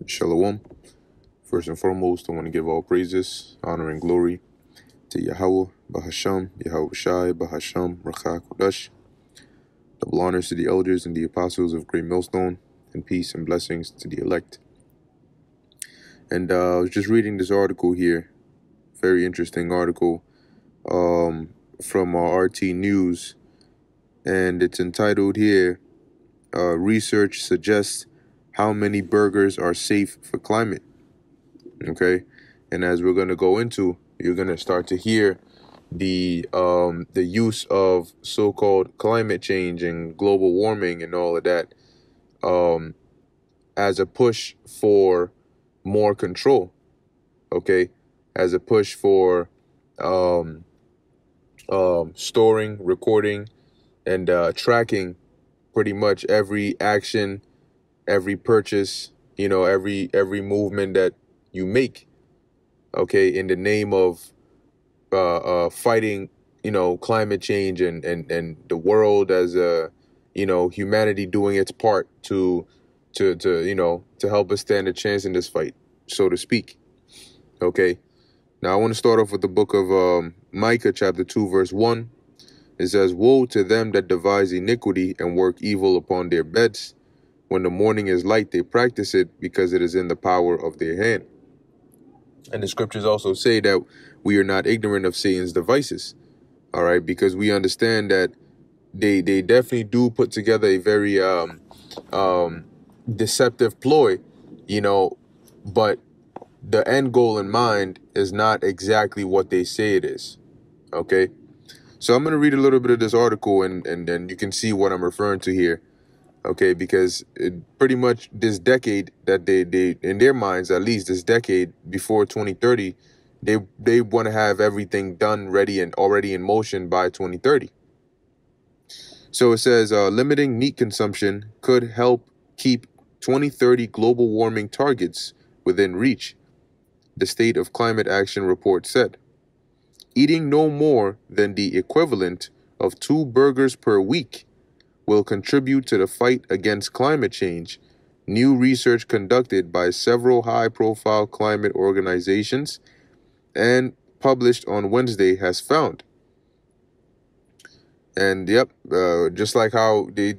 Shalom. First and foremost, I want to give all praises, honor, and glory to Yahweh, Bahasham, Yahweh Shai, Bahasham, Rakha Kodash. Double honors to the elders and the apostles of Great Millstone, and peace and blessings to the elect. And I was just reading this article here, very interesting article from RT News, and it's entitled here, Research Suggests How Many Burgers Are Safe for Climate. Okay, and as we're going to go into, you're going to start to hear the use of so-called climate change and global warming and all of that as a push for more control. Okay, as a push for storing, recording, and tracking pretty much every action, every purchase, every movement that you make, okay, in the name of fighting, climate change and the world as humanity doing its part to help us stand a chance in this fight, so to speak. Okay. Now I want to start off with the book of Micah chapter 2 verse 1. It says, "Woe to them that devise iniquity and work evil upon their beds. When the morning is light, they practice it because it is in the power of their hand." And the scriptures also say that we are not ignorant of Satan's devices. All right, because we understand that they definitely do put together a very deceptive ploy, but the end goal in mind is not exactly what they say it is. Okay, so I'm going to read a little bit of this article and then you can see what I'm referring to here. Okay, because pretty much this decade that they in their minds, at least this decade before 2030, they want to have everything done, ready, and already in motion by 2030. So it says limiting meat consumption could help keep 2030 global warming targets within reach, the State of Climate Action report said. Eating no more than the equivalent of 2 burgers per week will contribute to the fight against climate change, new research conducted by several high-profile climate organizations and published on Wednesday has found. And yep, just like how they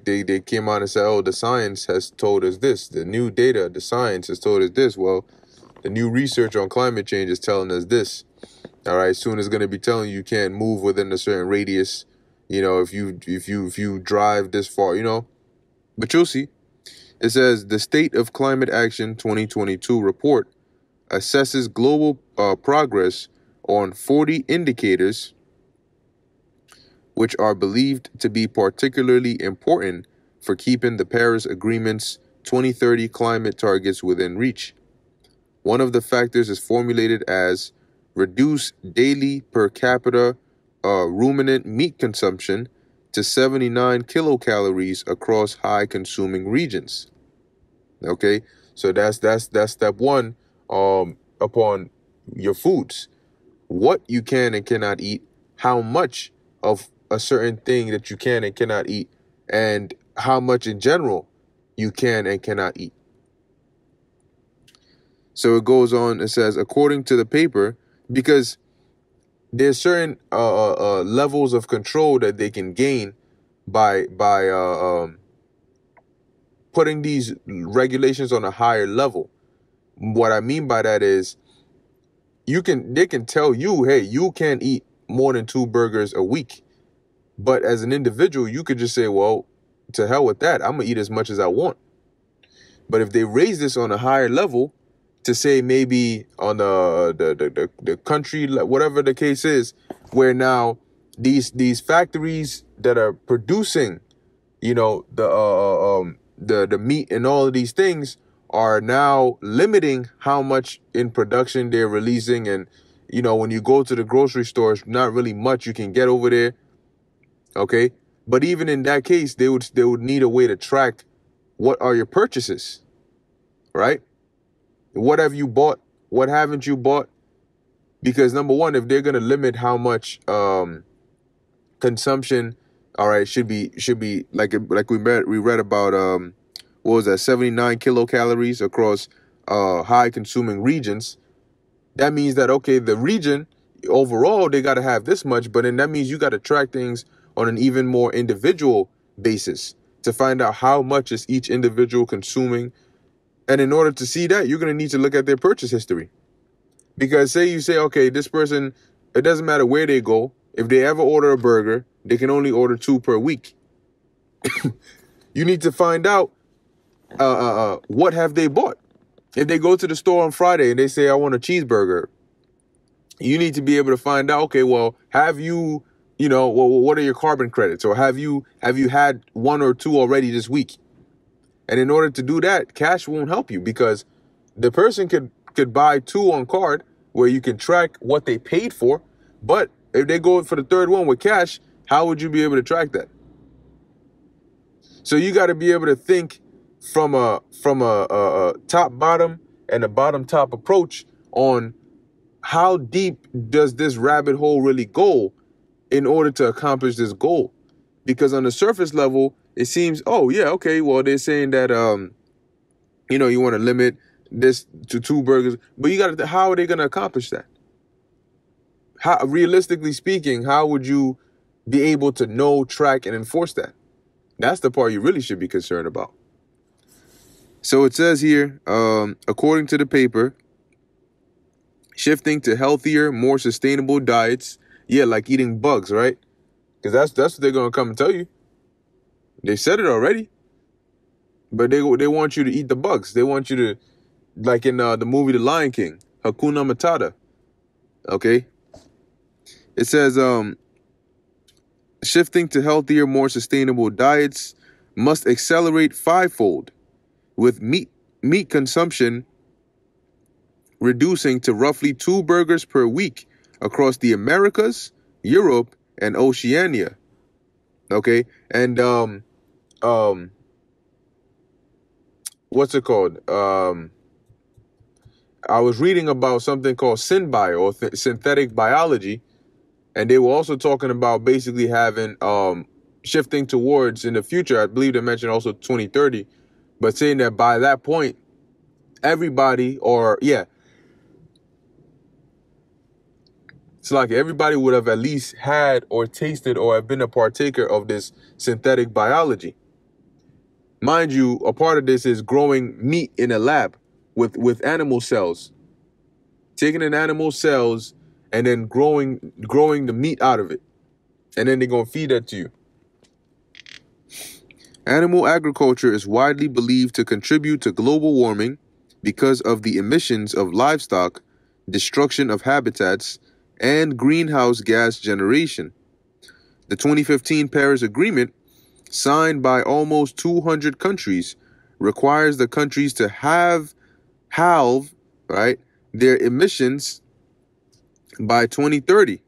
came out and said, oh, the science has told us this, the new data, the science has told us this. Well, the new research on climate change is telling us this. All right, soon it's going to be telling you can't move within a certain radius, if you drive this far, but you'll see. It says the State of Climate Action 2022 report assesses global progress on 40 indicators which are believed to be particularly important for keeping the Paris Agreement's 2030 climate targets within reach. One of the factors is formulated as reduce daily per capita ruminant meat consumption to 79 kilocalories across high consuming regions. Okay, so that's step one upon your foods, what you can and cannot eat, how much of a certain thing that you can and cannot eat, and how much in general you can and cannot eat. So it goes on, it says, according to the paper, because there's certain levels of control that they can gain by putting these regulations on a higher level. What I mean by that is they can tell you, hey, you can't eat more than 2 burgers a week. But as an individual, you could just say, well, to hell with that. I'm going to eat as much as I want. But if they raise this on a higher level to say maybe on the country, whatever the case is, where now these factories that are producing, the meat and all of these things are now limiting how much in production they're releasing. And, when you go to the grocery stores, not really much you can get over there. Okay. But even in that case, they would need a way to track what are your purchases, right? What have you bought? What haven't you bought? Because number one, if they're going to limit how much consumption, all right, should be like we read about what was that, 79 kilocalories across high consuming regions, that means that, okay, the region overall, they got to have this much, but then that means you got to track things on an even more individual basis to find out how much is each individual consuming. And in order to see that, you're going to need to look at their purchase history. Because say you say, okay, this person, it doesn't matter where they go. If they ever order a burger, they can only order 2 per week. You need to find out what have they bought. If they go to the store on Friday and they say, I want a cheeseburger, you need to be able to find out, okay, well, have you, what are your carbon credits? Or have you had 1 or 2 already this week? And in order to do that, cash won't help you, because the person could buy 2 on card where you can track what they paid for. But if they go for the third one with cash, how would you be able to track that? So you got to be able to think from a top bottom and a bottom top approach on how deep does this rabbit hole really go in order to accomplish this goal. Because on the surface level, it seems, oh yeah, okay, well, they're saying that you want to limit this to 2 burgers, but how are they going to accomplish that? How, realistically speaking, how would you be able to know, track, and enforce that? That's the part you really should be concerned about. So it says here, according to the paper, shifting to healthier, more sustainable diets. Yeah, like eating bugs, right? Because that's what they're going to come and tell you. They said it already. But they want you to eat the bugs. They want you to, like in the movie The Lion King, Hakuna Matata. Okay? It says, shifting to healthier, more sustainable diets must accelerate 5-fold, with meat consumption reducing to roughly 2 burgers per week across the Americas, Europe, and Oceania. Okay? And what's it called? I was reading about something called synbio, or synthetic biology. And they were also talking about basically having shifting towards, in the future, I believe they mentioned also 2030, but saying that by that point, everybody, it's like everybody would have at least had or tasted or have been a partaker of this synthetic biology. Mind you, a part of this is growing meat in a lab with animal cells, taking in animal cells and then growing the meat out of it. And then they're going to feed that to you. Animal agriculture is widely believed to contribute to global warming because of the emissions of livestock, destruction of habitats, and greenhouse gas generation. The 2015 Paris Agreement, signed by almost 200 countries, requires the countries to halve their emissions by 2030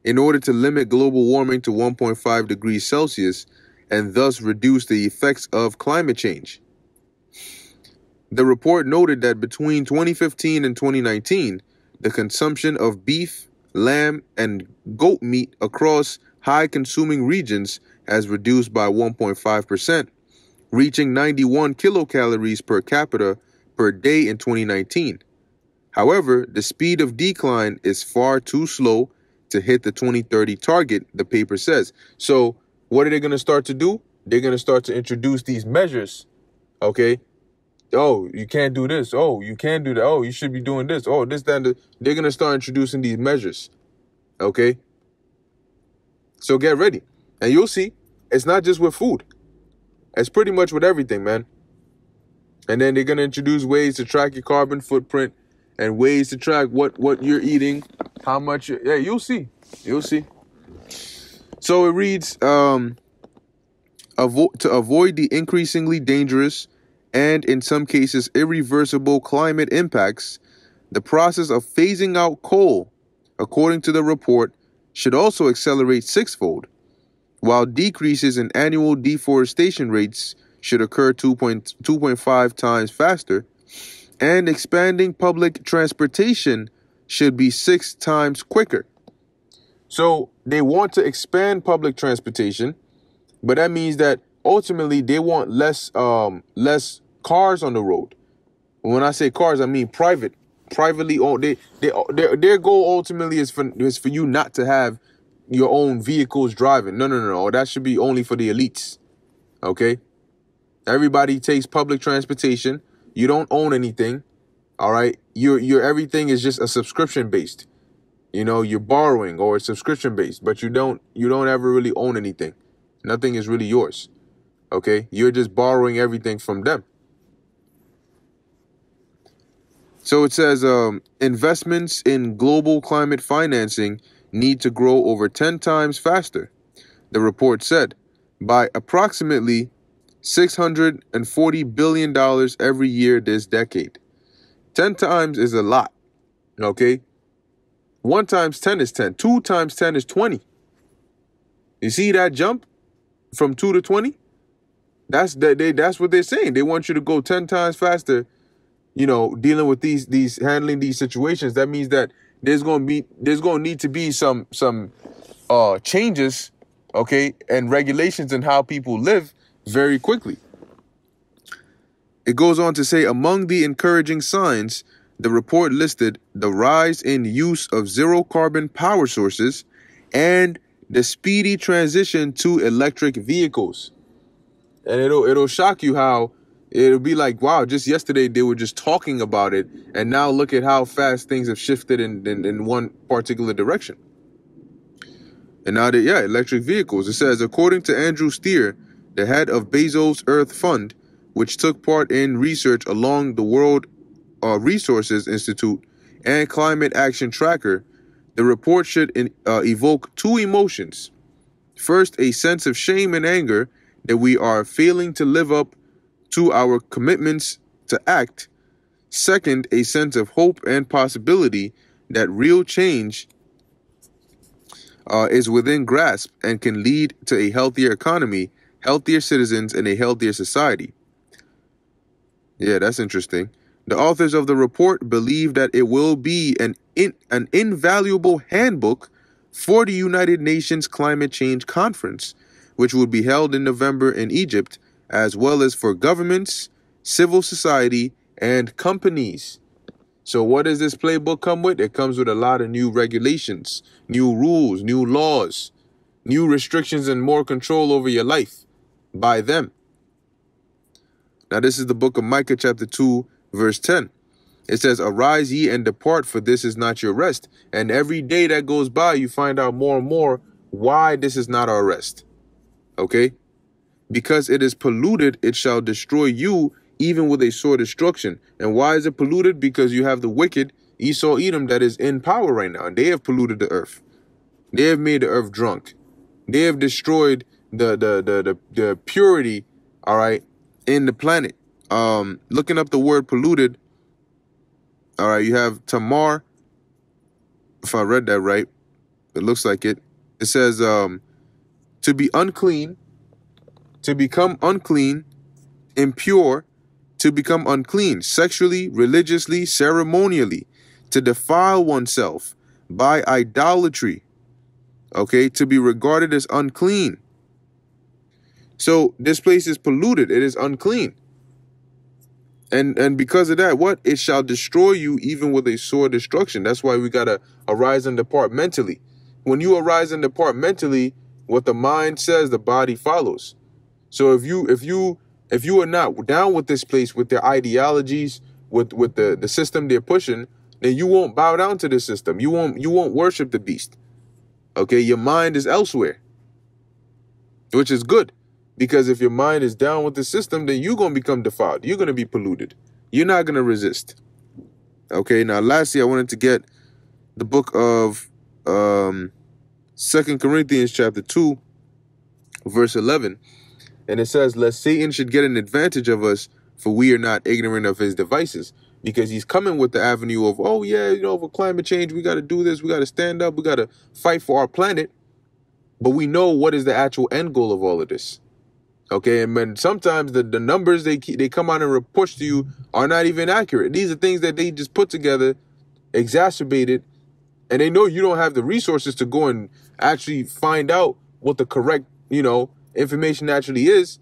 in order to limit global warming to 1.5 degrees Celsius and thus reduce the effects of climate change. The report noted that between 2015 and 2019, the consumption of beef, lamb, and goat meat across high-consuming regions has reduced by 1.5%, reaching 91 kilocalories per capita per day in 2019. However, the speed of decline is far too slow to hit the 2030 target, the paper says. So what are they going to start to do? They're going to start to introduce these measures, okay? Oh, you can't do this. Oh, you can't do that. Oh, you should be doing this. Oh, this, that, and they're going to start introducing these measures, okay? So get ready. And you'll see, it's not just with food. It's pretty much with everything, man. And then they're going to introduce ways to track your carbon footprint and ways to track what you're eating, how much. Yeah, you'll see. You'll see. So it reads, to avoid the increasingly dangerous and in some cases irreversible climate impacts, the process of phasing out coal, according to the report, should also accelerate 6-fold, while decreases in annual deforestation rates should occur 2.5 times faster, and expanding public transportation should be 6 times quicker. So they want to expand public transportation, but that means that ultimately they want less cars on the road. When I say cars, I mean privately owned. Their goal ultimately is for you not to have your own vehicles driving. No. That should be only for the elites. Okay? Everybody takes public transportation. You don't own anything. All right? Your everything is just a subscription based. You know, you're borrowing or it's subscription based, but you don't ever really own anything. Nothing is really yours. Okay? You're just borrowing everything from them. So it says investments in global climate financing need to grow over 10 times faster, the report said, by approximately $640 billion every year this decade. 10 times is a lot, okay? 1 times 10 is 10. 2 times 10 is 20. You see that jump from 2 to 20? That's what they're saying. They want you to go 10 times faster, you know, dealing with these handling these situations. That means that there's going to need to be some changes, okay, and regulations in how people live very quickly. It goes on to say, among the encouraging signs, the report listed the rise in use of zero carbon power sources and the speedy transition to electric vehicles. And it'll shock you how it'll be like, wow, just yesterday they were just talking about it, and now look at how fast things have shifted in one particular direction. And now electric vehicles. It says, according to Andrew Steer, the head of Bezos Earth Fund, which took part in research along the World Resources Institute and Climate Action Tracker, the report should evoke 2 emotions. First, a sense of shame and anger that we are failing to live up to our commitments to act. Second, a sense of hope and possibility that real change is within grasp and can lead to a healthier economy, healthier citizens, and a healthier society. Yeah, that's interesting. The authors of the report believe that it will be an invaluable handbook for the United Nations Climate Change Conference, which will be held in November in Egypt, as well as for governments, civil society, and companies. So what does this playbook come with? It comes with a lot of new regulations, new rules, new laws, new restrictions, and more control over your life by them. Now, this is the book of Micah, chapter 2, verse 10. It says, arise ye and depart, for this is not your rest. And every day that goes by, you find out more and more why this is not our rest. Okay? Because it is polluted, it shall destroy you, even with a sore destruction. And why is it polluted? Because you have the wicked Esau Edom that is in power right now. And they have polluted the earth. They have made the earth drunk. They have destroyed the purity, all right, in the planet. Looking up the word polluted, all right, you have Tamar. If I read that right, it looks like it. It says to be unclean, to become unclean, impure, to become unclean, sexually, religiously, ceremonially, to defile oneself by idolatry, okay, to be regarded as unclean. So this place is polluted. It is unclean. And because of that, what? It shall destroy you even with a sore destruction. That's why we got to arise and depart mentally. When you arise and depart mentally, what the mind says, the body follows. So if you are not down with this place, with their ideologies, with the system they're pushing, then you won't bow down to the system. You won't worship the beast. Okay, your mind is elsewhere, which is good. Because if your mind is down with the system, then you're going to become defiled. You're going to be polluted. You're not going to resist. Okay, now lastly, I wanted to get the book of 2 Corinthians chapter 2, verse 11. And it says, lest Satan should get an advantage of us, for we are not ignorant of his devices. Because he's coming with the avenue of, oh yeah, you know, for climate change, we got to do this. We got to stand up. We got to fight for our planet. But we know what is the actual end goal of all of this. Okay, and when sometimes the numbers they come out and push to you are not even accurate. These are things that they just put together, exacerbated, and they know you don't have the resources to go and actually find out what the correct, you know, information actually is.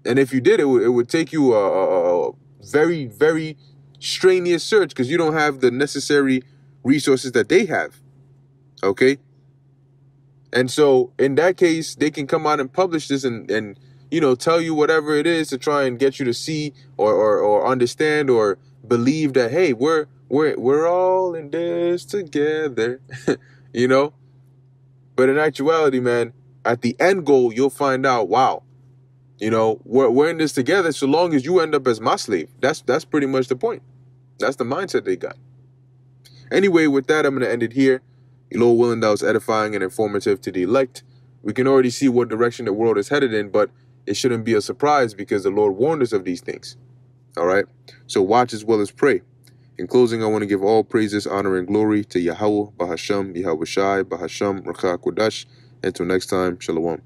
And if you did, it would take you a very, very strenuous search because you don't have the necessary resources that they have. Okay? And so in that case, they can come out and publish this and you know, tell you whatever it is to try and get you to see or understand or believe that, hey, we're all in this together, you know? But in actuality, man, at the end goal, you'll find out, wow, you know, we're in this together so long as you end up as my slave. That's pretty much the point. That's the mindset they got. Anyway, with that, I'm going to end it here. Lord willing, that was edifying and informative to the elect. We can already see what direction the world is headed in, but it shouldn't be a surprise because the Lord warned us of these things. All right? So watch as well as pray. In closing, I want to give all praises, honor, and glory to Yahweh, Bahasham, Yahweh Shai, Bahasham, Rakha Kodash. Until next time, Shalom.